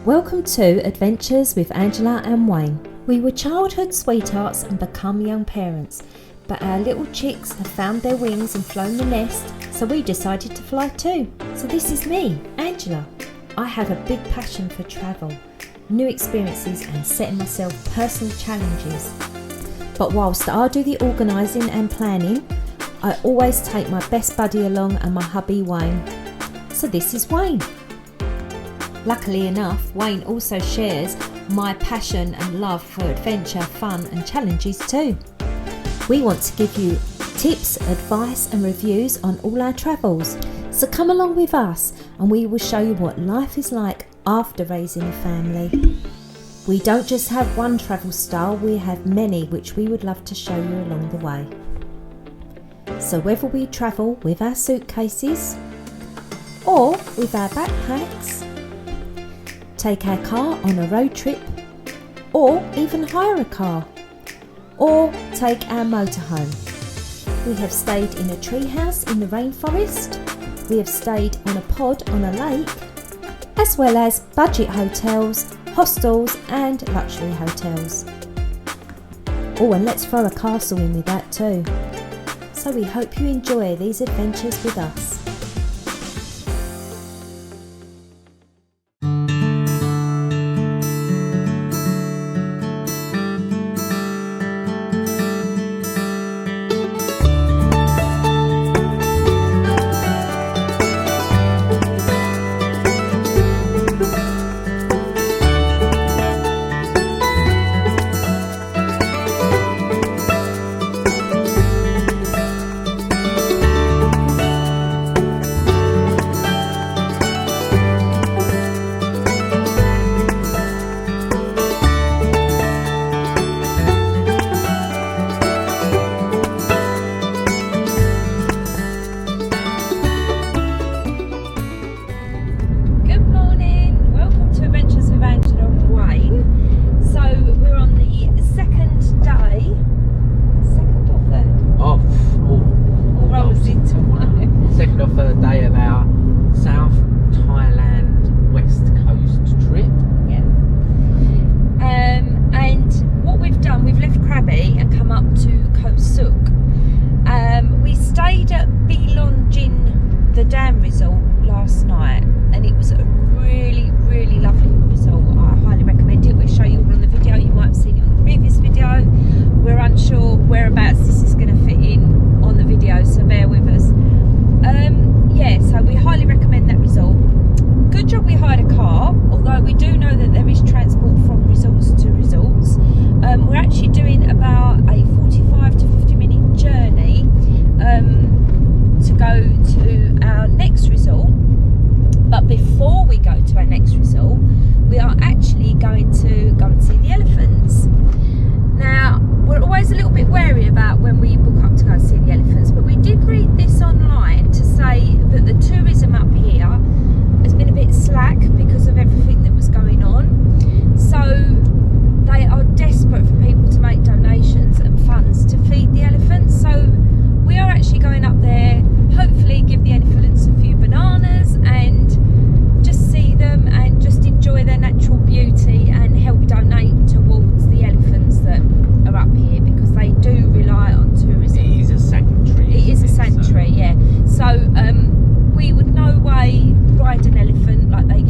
Welcome to Adventures with Angela and Wayne. We were childhood sweethearts and become young parents, but our little chicks have found their wings and flown the nest, so we decided to fly too. So this is me, Angela. I have a big passion for travel, new experiences and setting myself personal challenges. But whilst I do the organising and planning, I always take my best buddy along and my hubby Wayne. So this is Wayne. Luckily enough, Wayne also shares my passion and love for adventure, fun and challenges too. We want to give you tips, advice and reviews on all our travels. So come along with us and we will show you what life is like after raising a family. We don't just have one travel style, we have many which we would love to show you along the way. So whether we travel with our suitcases or with our backpacks, take our car on a road trip, or even hire a car, or take our motorhome. We have stayed in a treehouse in the rainforest, we have stayed on a pod on a lake, as well as budget hotels, hostels and luxury hotels. Oh, and let's throw a castle in with that too. So we hope you enjoy these adventures with us. Day of our South Thailand West Coast trip. Yeah. And what we've done, we've left Krabi and come up to Khao Sok. We stayed at Bilonjin, the dam resort, last night, and it was a really, really lovely resort. I highly recommend it. We'll show you all on the video. You might have seen it on the previous video. We're unsure whereabouts this is going to fit in on the video, so bear with us. Yeah, so we highly recommend that resort. Good job we hired a car, although we do know that there is transport from resorts to resorts. We're actually doing about a 45 to 50 minute journey to go to our next resort. But before we go to our next resort, we are actually going to go and see the elephants. Now, we're always a little bit wary about when we book up to go and see the elephants, but we did read this online to say that the tourism up here has been a bit slack because of everything that was going on. So they are desperate for people to make donations and funds to feed the elephants. So we are actually going up there, hopefully give the elephants a few bananas and just see them and just enjoy their natural beauty and help donate towards the elephants that are up here, because they do rely on tourism. It is a sanctuary. It is a sanctuary, yeah. So we would no way ride an elephant like they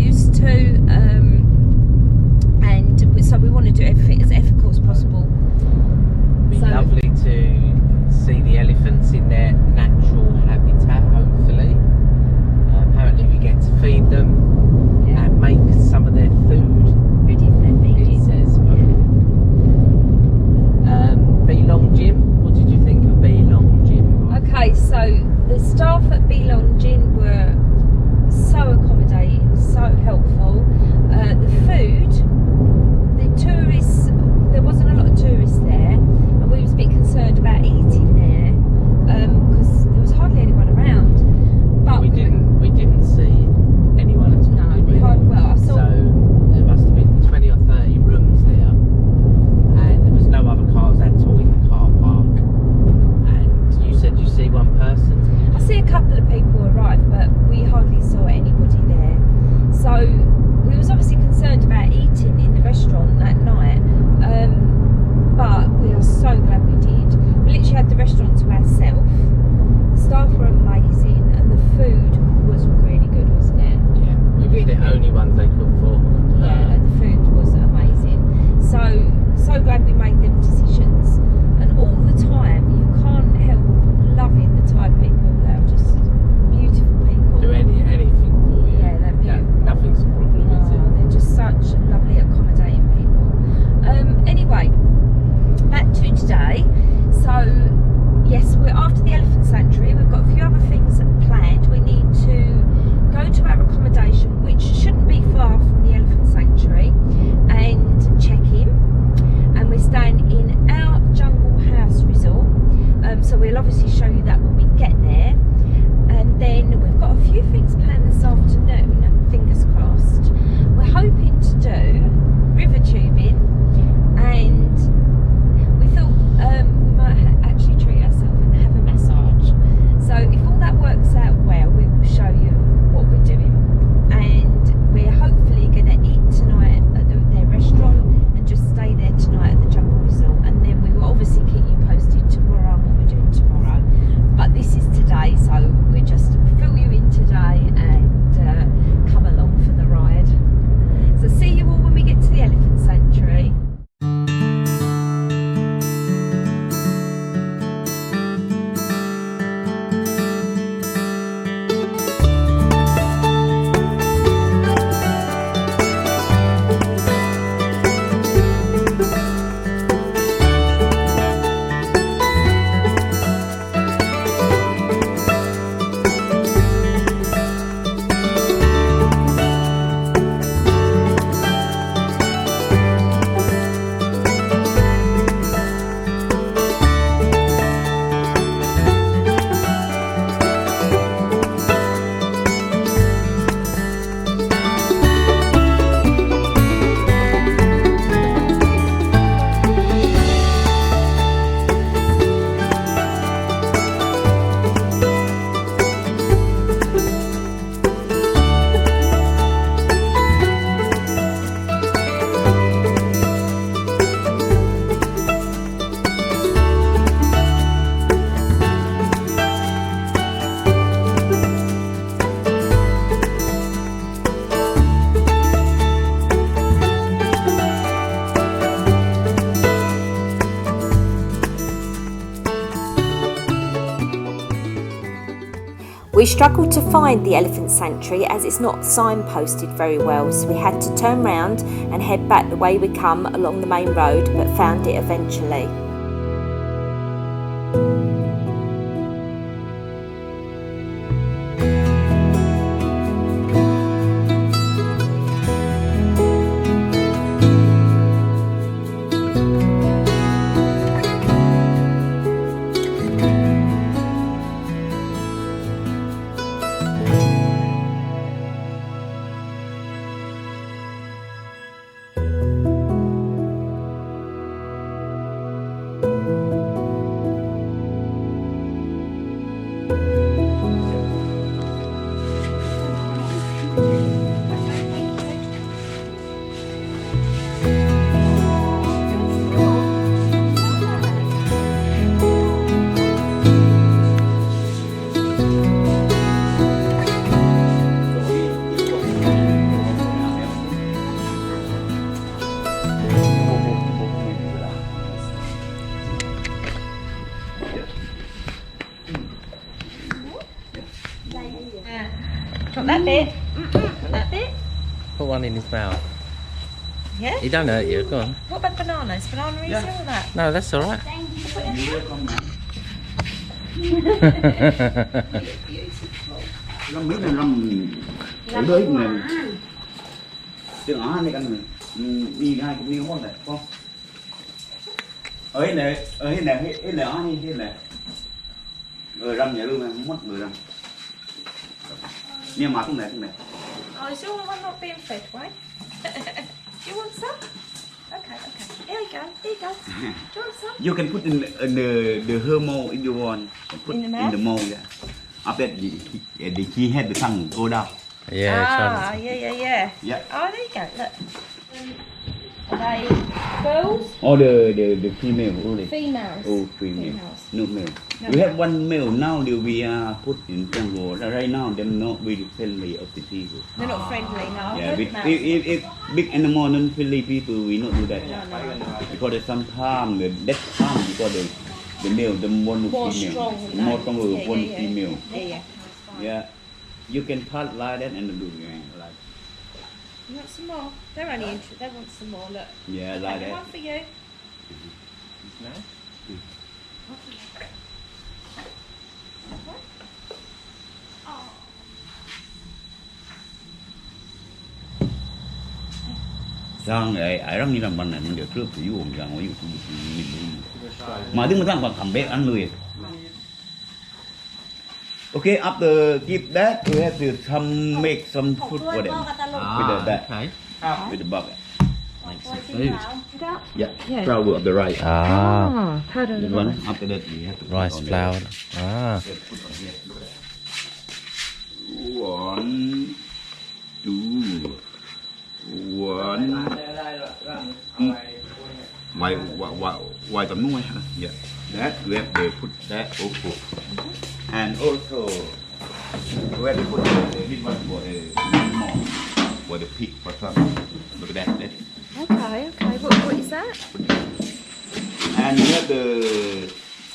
times they cooked for. Yeah, the food was amazing. So glad we made them decisions. And all the time, you can't help loving the Thai people. They're just beautiful people. Do anything for you. Yeah, they're beautiful. Nothing's a problem, is it? They're just such lovely, accommodating people. Anyway, back to today. So, yes, we're after the elephant sanctuary. We've got a few other things planned. We need to go to our accommodation, which shouldn't be far from the elephant sanctuary, and check in. And we're staying in our jungle house resort. So we'll obviously show you that when we get there. And then we've got a few things planned this afternoon, fingers crossed. We're hoping to do river tubing, and we thought we might actually treat ourselves and have a massage. So if all that works out well, we will show you what we're doing. And we're hopefully going to eat tonight at their restaurant and just stay there tonight at the jungle resort. And then we will obviously keep you posted tomorrow on what we're doing tomorrow. But this is today, so we'll just fill you in today and come along for the ride. So see you all when we get to the elephant sanctuary. We struggled to find the elephant sanctuary as it's not signposted very well, so we had to turn round and head back the way we come along the main road, but found it eventually. Want that bit? Want that bit? Put one in his mouth. Yeah? He don't hurt you, go on. What about bananas? Banana easier or that? No, that's alright. Làm biết là làm đôi này tiếng Á này căn đi ngay cũng đi không này con ấy này ấy này Á như thế này người răm nhà luôn này mất người răm nhưng mà không này Oh, is your one not being fed, right? Do you want some? Okay. Here you go. Do you want some? You can put in the her mouth if you want. Put In the mouth? In the mouth, yeah. After the key head the tongue go down. Yeah, Yeah. Yeah. Oh, there you go. Look. Are they girls? Or the female only. Females. Oh, female. Females. No male. No We have male. one male now. We are put in Congo. Right now, them not very friendly of the people. They're not friendly, no. Yeah, Good if big animal non-friendly people, we not do that. Because there's sometimes that time because the male, the one More female, strong. more stronger one female. Yeah. Yeah, you can cut like that and do like. You want some more? They're only interested. They want some more. Look. Yeah, Okay, like that. one for you. Sang ai rằng như là mình này mình được trước thì uống rằng ví dụ mà đứng mà thằng còn cầm bé ăn lười. Okay, after give that, we have to make some food for them with that, Okay. with the bucket. Make some food. Yeah, flour of the rice. Powder This one, after that, we have to put Rice on flour. There. Put on here. 1, 2, 1. Why the noise? Yeah, that we have to put that also, and also we have to put this one for the more for the pig for some. Look at that. Okay. What is that? And you have the,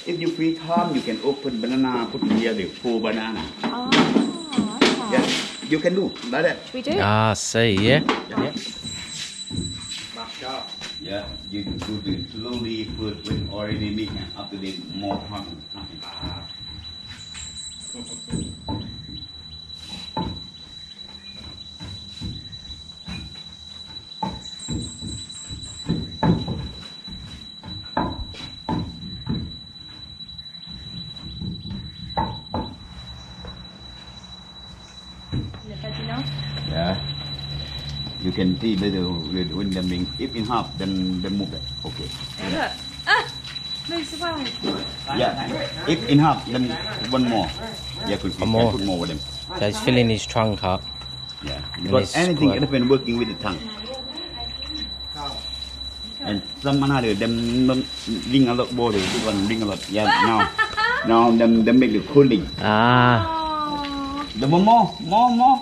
if you free time, you can open banana, put here the full banana. Oh, okay. Yeah, you can do like that. Should we do it? Ah, see, yeah. Yeah. Yeah, you do it slowly first when already mix and after that more hot. Yeah, you can see when them being if in half, then move it. Okay. Look. Moves away. Yeah, if in half, then one more. Yeah, could One more. put more with them. So he's filling his trunk up. Yeah, And because it's anything quite- elephant working with the tongue. And some another them ring a lot more. This one ring a lot. Yeah, now them make the cooling. Ah, Oh. The more. Do you want more?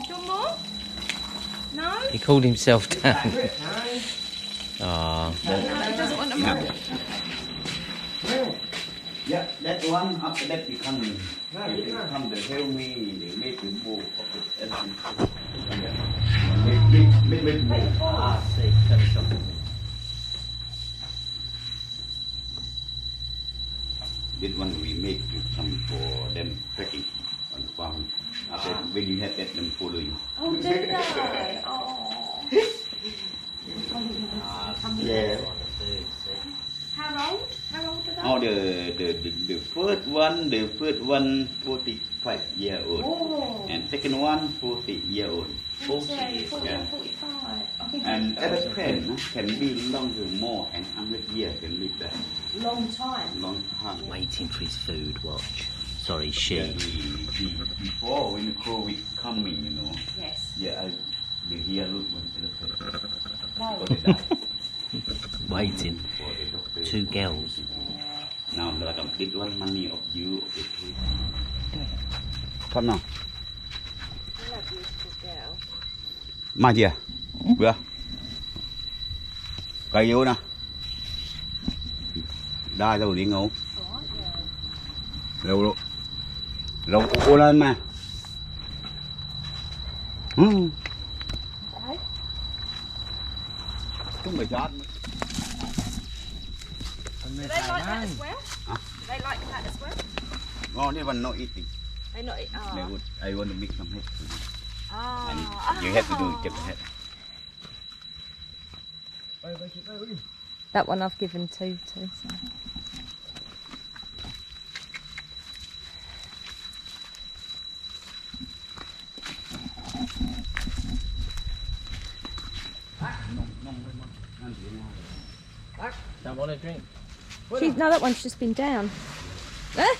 No? he called himself down. Ah, No, he doesn't want them more. Yeah, that one after that become the help me, they make the bowl of the elephant. Make bowl. ah, see, finish off. This one we make some for them trekking on the farm. After when you have that, them follow you. Oh, do they? Oh. Yeah. How old? How old are they? Oh, the first one 45-year old, Oh. and second one 40-year-old. 40 Yeah. and 45. I think And elephant can be longer, more, and 100 years can live that long time. long time. Waiting for his food, watch. Sorry, she. Yeah, before when the COVID coming, Yes. yeah, the here look when elephant. No. So they die. Waiting. For the doctor. 2 girls. Now like a big one money of you. Come now. Love you, girl. Mà gì à? Vừa. Cây vô nè. Đai đâu đi ngủ. Lâu lâu ô lên mà. Không phải chót. Do they like that as well? Huh? Do they like that as well? Ngon this one not eating. They not. They would. I want to make some head. Ah. And you have to do it, get the head. That one I've given two to. So. Don't want a drink. No, that one's just been down. Eh?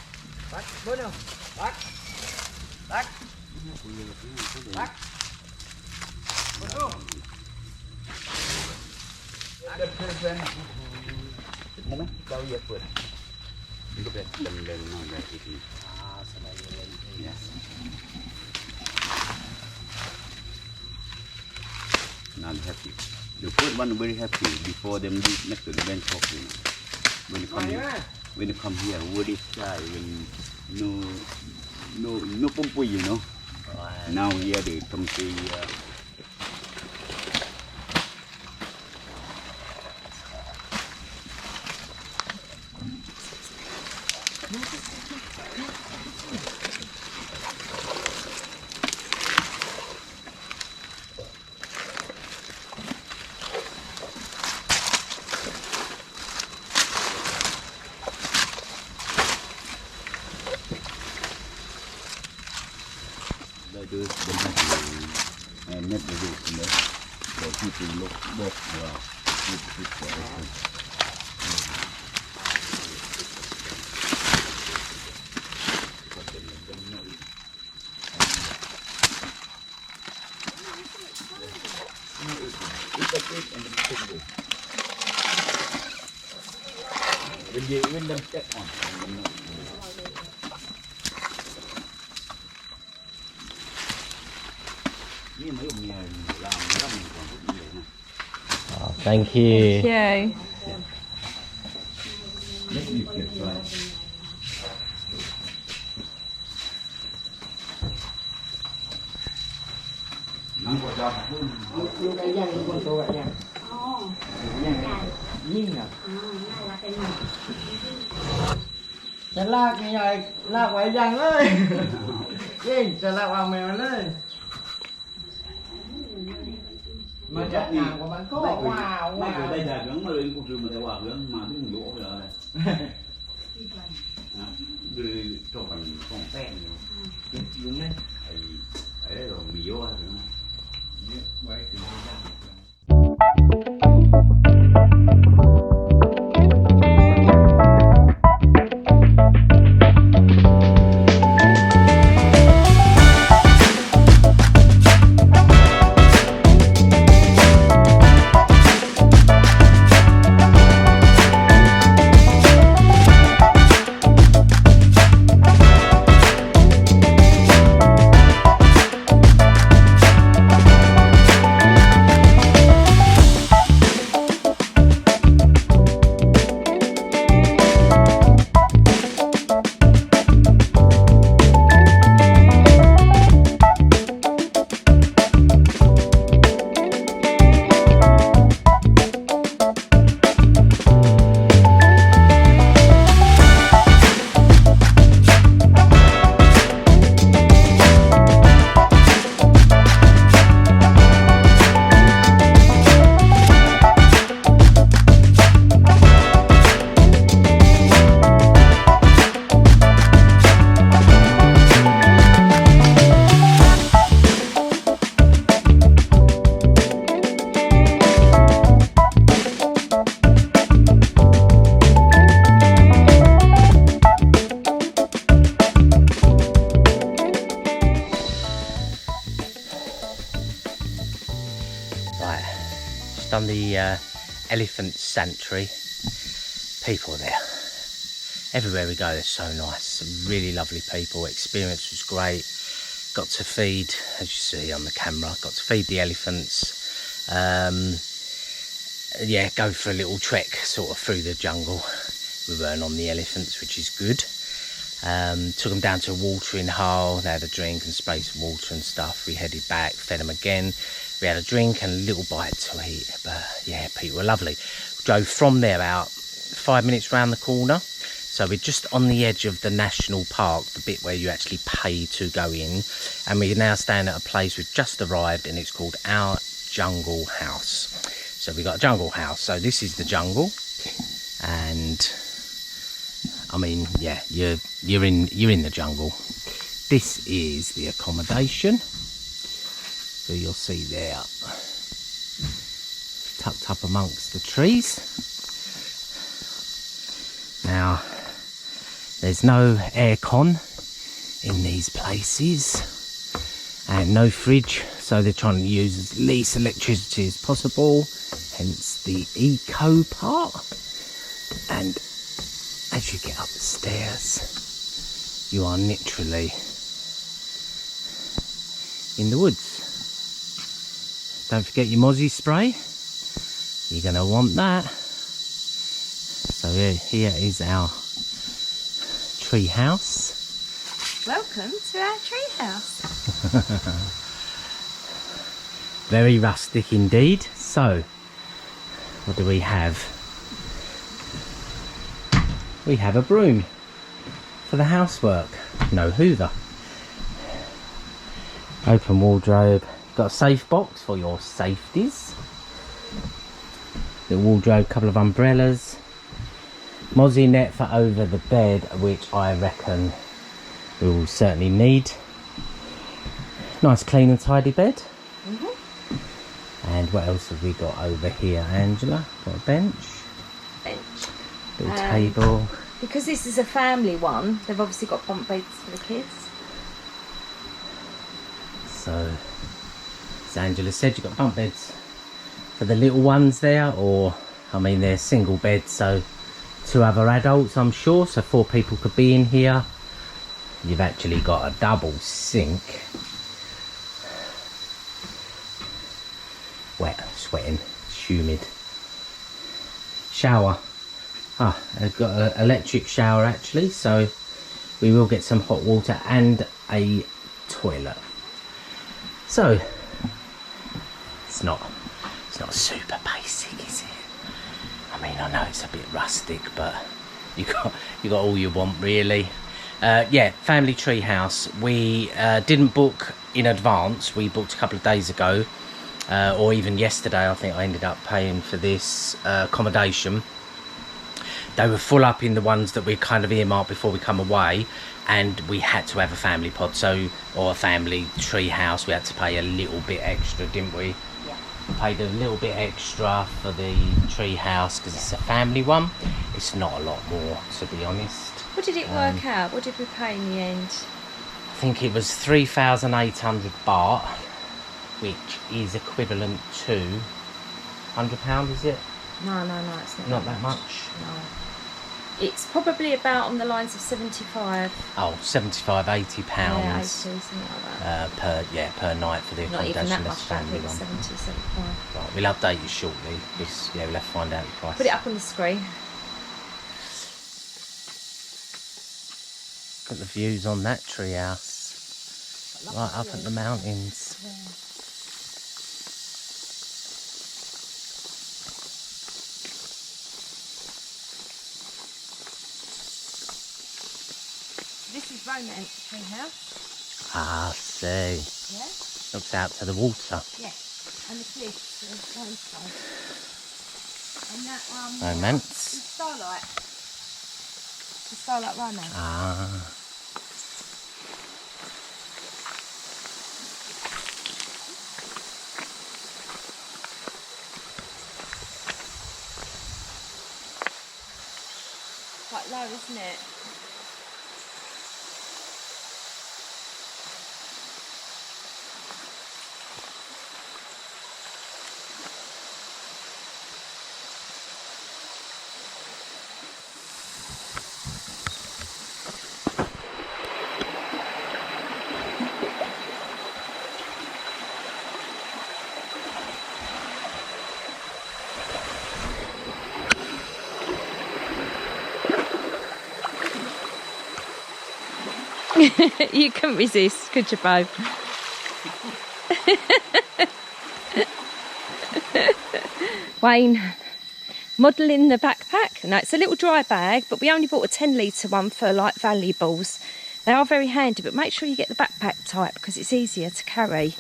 the person มองไหมเราอย่าเปิดมันก็เป็นเดินๆหน่อยแบบที yes not happy the first one very happy before them next to the Bangkok you know when you come here very shy when no pumpy you know now here they come to and net the roof in there. So people look both around. When them step on. Thank you. Yay. Sẽ lắc như vậy, lắc vậy dần ơi. Chứ sẽ lắc vào mèo lên. Mà chắc hàng của bạn có wow Mà wow. đây là gắn mà lên cuộc mà theo gắn mà cái mùi lỗ rồi. Đưa cho phần con sen rồi. Đúng đấy. Đấy rồi mì vô rồi. Quay từ Done the elephant sanctuary. People there. Everywhere we go, they're so nice. Really lovely people. Experience was great. Got to feed, as you see on the camera, got to feed the elephants. Yeah, go for a little trek sort of through the jungle. We weren't on the elephants, which is good. Took them down to a watering hole. They had a drink and sprayed some water and stuff. We headed back, fed them again. We had a drink and a little bite to eat, but yeah, people were lovely. Drove from there about 5 minutes round the corner, so we're just on the edge of the national park, the bit where you actually pay to go in, and we're now staying at a place we've just arrived, and it's called Our Jungle House. So we got a jungle house. So this is the jungle, and I mean, yeah, you're in the jungle. This is the accommodation. So you'll see there, tucked up amongst the trees. Now, there's no aircon in these places and no fridge, so they're trying to use as least electricity as possible. hence the eco part. And as you get up the stairs, you are literally in the woods. Don't forget your mozzie spray. You're going to want that. So here is our tree house. Welcome to our tree house. Very rustic indeed. So, what do we have? We have a broom for the housework. No hoover. Open wardrobe. Got a safe box for your safeties. Little wardrobe, couple of umbrellas. Mozzie net for over the bed, which I reckon we will certainly need. Nice clean and tidy bed. And what else have we got over here, Angela? Got a bench. Little table. Because this is a family one, they've obviously got bunk beds for the kids. So, as Angela said, you've got bunk beds for the little ones there, or, I mean, they're single beds, so 2 other adults, I'm sure, so 4 people could be in here. You've actually got a double sink. Wet, sweating, it's humid. Shower. I've got an electric shower actually, so we will get some hot water and a toilet. So it's not super basic, is it? I mean, I know it's a bit rustic, but you got all you want really. Yeah, family tree house. We didn't book in advance. We booked a couple of days ago, or even yesterday. I think I ended up paying for this accommodation. They were full up in the ones that we kind of earmarked before we come away, and we had to have a family pod, or a family tree house. We had to pay a little bit extra, didn't we? Yeah. Paid a little bit extra for the tree house because it's a family one. It's not a lot more, to be honest. What did it work out? What did we pay in the end? I think it was 3,800 baht, which is equivalent to £100, is it? No, it's not. Not that much. No. It's probably about on the lines of 75. Oh, 75, 80 pounds. Yeah, 80, something like that. per night for the Not accommodation. even that That's much, I family think, one. 70, 75. Right, we'll update you shortly because we'll have to find out the price. Put it up on the screen. Look at the views on that tree house. Right up at the mountains. Yeah. This is Romance Tree House. Ah, see. Yeah? Looks out to the water. Yeah. And the cliffs and one side. And that Romance. is Starlight. The Starlight Romance. Ah. Quite low, isn't it? You couldn't resist, could you, babe? Wayne modelling the backpack. Now, it's a little dry bag, but we only bought a 10-litre one for like valuables. They are very handy, but make sure you get the backpack type because it's easier to carry.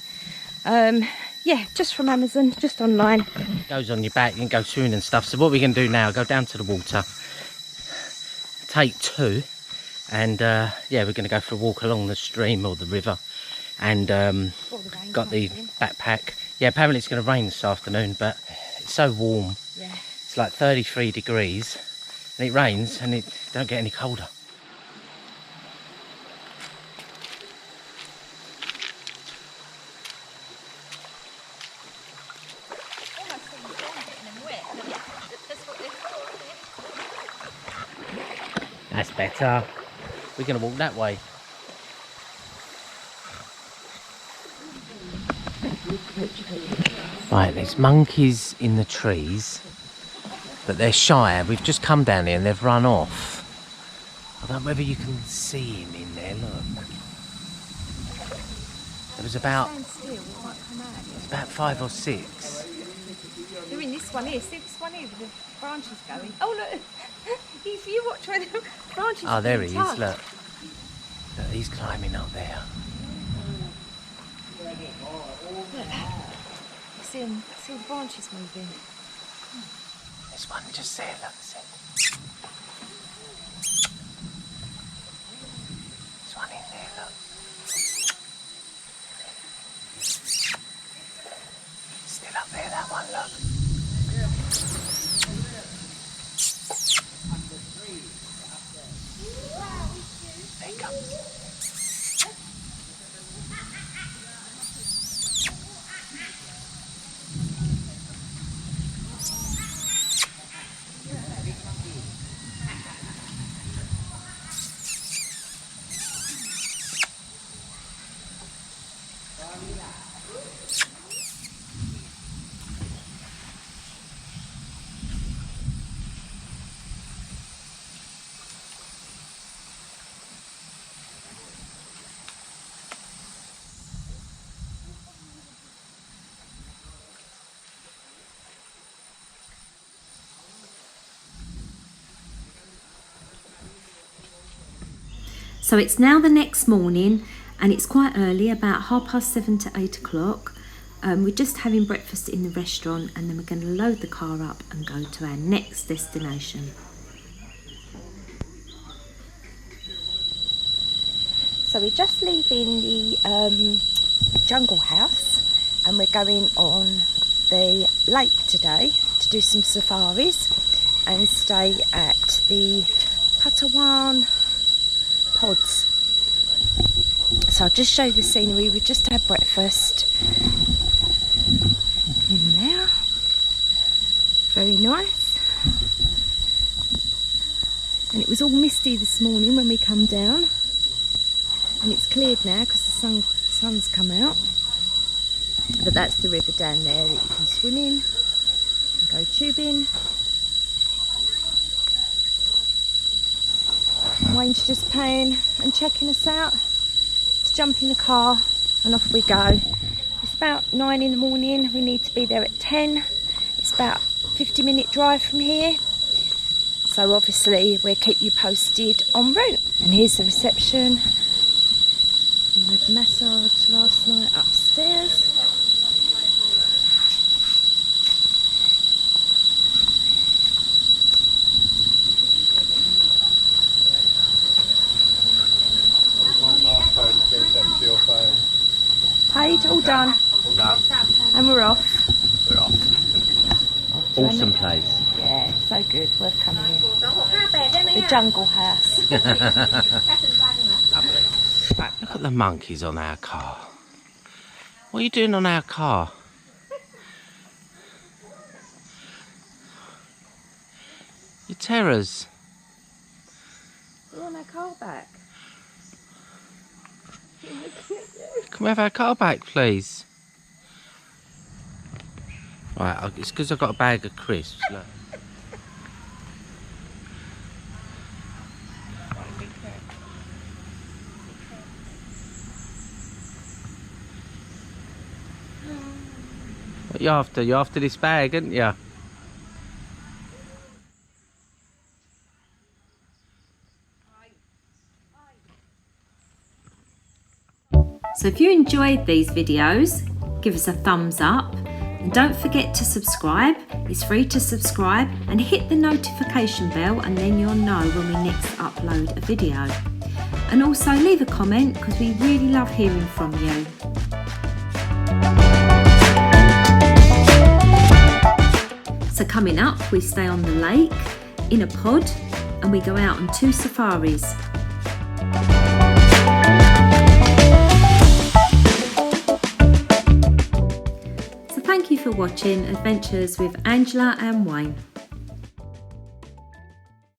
Yeah, just from Amazon, just online. It goes on your back, you can go swimming and stuff. So what we're going to do now, go down to the water, take 2, and yeah, we're going to go for a walk along the stream or the river. And got the backpack. Yeah, apparently it's going to rain this afternoon, but it's so warm. Yeah. It's like 33 degrees, and it rains, and it don't get any colder. That's better. We're going to walk that way. Right, there's monkeys in the trees, but they're shy. We've just come down here and they've run off. I don't know whether you can see him in there, look. There was about 5 or 6. They're in this one here. See this one here with the branches going. Oh look, if you watch where the branches. Oh, there he tugged. is. Look, he's climbing up there. Look, see the branches moving. There's one just there. Look, see. There's one in there. Look. Still up there. That one. Look. There he comes. So it's now the next morning and it's quite early, about 7:30 to 8 o'clock. We're just having breakfast in the restaurant and then we're going to load the car up and go to our next destination. So we're just leaving the jungle house and we're going on the lake today to do some safaris and stay at the Patawan pods. So I'll just show you the scenery. We just had breakfast in there. Very nice. And it was all misty this morning when we come down. And it's cleared now because the sun's come out. But that's the river down there that you can swim in and go tubing. Wayne's just paying and checking us out. Let's jump in the car and off we go. It's about 9 in the morning. We need to be there at 10. It's about a 50-minute drive from here. So obviously we'll keep you posted en route. And here's the reception. We had massage last night upstairs. Paid, all done. All done. And we're off. We're off. Awesome place. Yeah, so good. Worth coming here. The jungle house. Lovely. Right, look at the monkeys on our car. What are you doing on our car? You terrors. We want our car back. Can we have our car back, please? Right, it's because I've got a bag of crisps. Look. What you after? You after this bag, aren't you? So if you enjoyed these videos, give us a thumbs up and don't forget to subscribe. It's free to subscribe and hit the notification bell and then you'll know when we next upload a video. And also leave a comment because we really love hearing from you. So coming up, we stay on the lake in a pod and we go out on 2 safaris. Thank you for watching Adventures with Angela and Wayne.